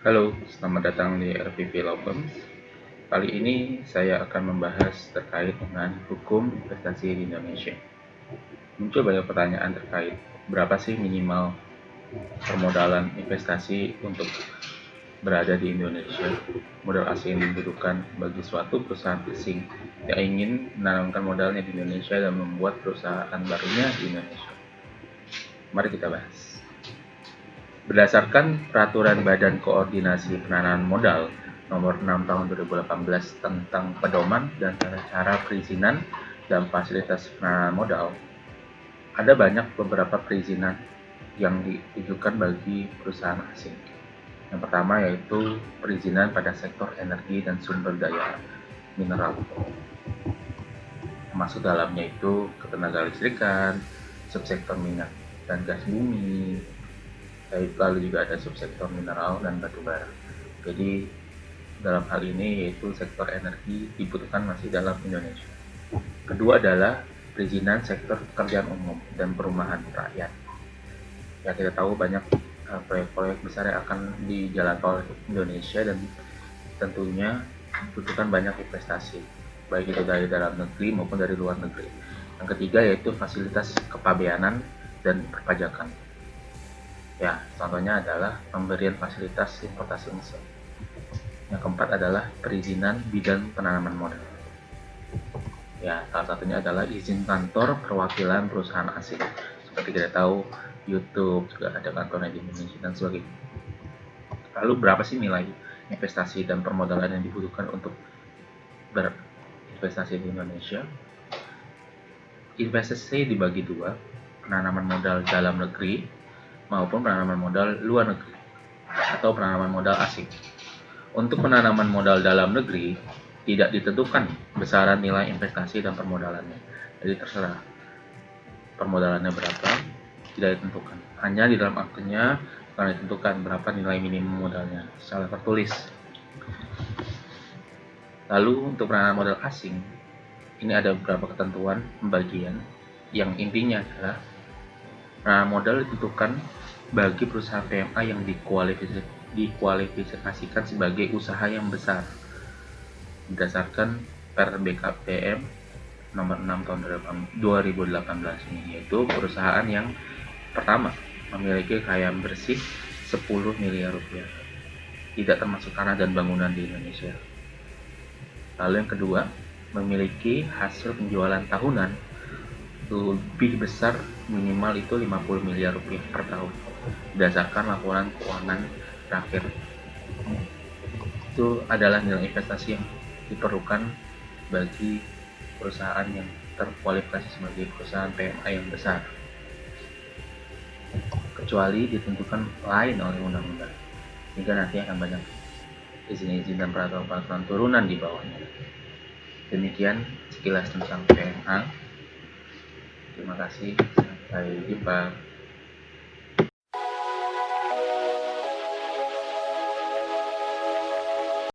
Halo, selamat datang di RPP Law Firms. Kali ini saya akan membahas terkait dengan hukum investasi di Indonesia. Muncul banyak pertanyaan terkait berapa sih minimal permodalan investasi untuk berada di Indonesia. Modal asing yang dibutuhkan bagi suatu perusahaan asing yang ingin menanamkan modalnya di Indonesia dan membuat perusahaan barunya di Indonesia. Mari kita bahas. Berdasarkan Peraturan Badan Koordinasi Penanaman Modal Nomor 6 Tahun 2018 tentang pedoman dan cara perizinan dan fasilitas penanaman modal, ada banyak beberapa perizinan yang ditujukan bagi perusahaan asing. Yang pertama yaitu perizinan pada sektor energi dan sumber daya mineral. Masuk dalamnya itu ketenaga listrikan, subsektor minyak dan gas bumi, lalu juga ada subsektor mineral dan batu bara. Jadi dalam hal ini yaitu sektor energi dibutuhkan masih dalam Indonesia. Kedua adalah perizinan sektor pekerjaan umum dan perumahan rakyat. Ya, kita tahu banyak proyek-proyek besar yang akan dijalankan oleh Indonesia dan tentunya membutuhkan banyak investasi, baik itu dari dalam negeri maupun dari luar negeri. Yang ketiga yaitu fasilitas kepabeanan dan perpajakan. Ya, contohnya adalah pemberian fasilitas importasi mesin. Yang keempat adalah perizinan bidang penanaman modal. Ya, salah satunya adalah izin kantor perwakilan perusahaan asing. Seperti kita tahu, YouTube juga ada kantornya di Indonesia dan sebagainya. Lalu berapa sih nilai investasi dan permodalan yang dibutuhkan untuk berinvestasi di Indonesia? Investasi dibagi dua, penanaman modal dalam negeri maupun penanaman modal luar negeri atau penanaman modal asing. Untuk penanaman modal dalam negeri tidak ditentukan besaran nilai investasi dan permodalannya. Jadi terserah permodalannya berapa, tidak ditentukan. Hanya di dalam aktenya akan ditentukan berapa nilai minimum modalnya secara tertulis. Lalu untuk penanaman modal asing, ini ada beberapa ketentuan pembagian yang intinya adalah penanaman modal ditentukan bagi perusahaan PMA yang dikualifikasikan sebagai usaha yang besar berdasarkan Per BKPM nomor 6 tahun 2018 ini, yaitu perusahaan yang pertama memiliki kekayaan bersih 10 miliar rupiah, tidak termasuk tanah dan bangunan di Indonesia. Lalu yang kedua, memiliki hasil penjualan tahunan lebih besar minimal itu 50 miliar rupiah per tahun berdasarkan laporan keuangan terakhir. Itu adalah nilai investasi yang diperlukan bagi perusahaan yang terkualifikasi sebagai perusahaan PMA yang besar, kecuali ditentukan lain oleh undang-undang, hingga nanti akan banyak izin-izin dan peraturan-peraturan turunan di bawahnya. Demikian sekilas tentang PMA. Terima kasih, sampai jumpa.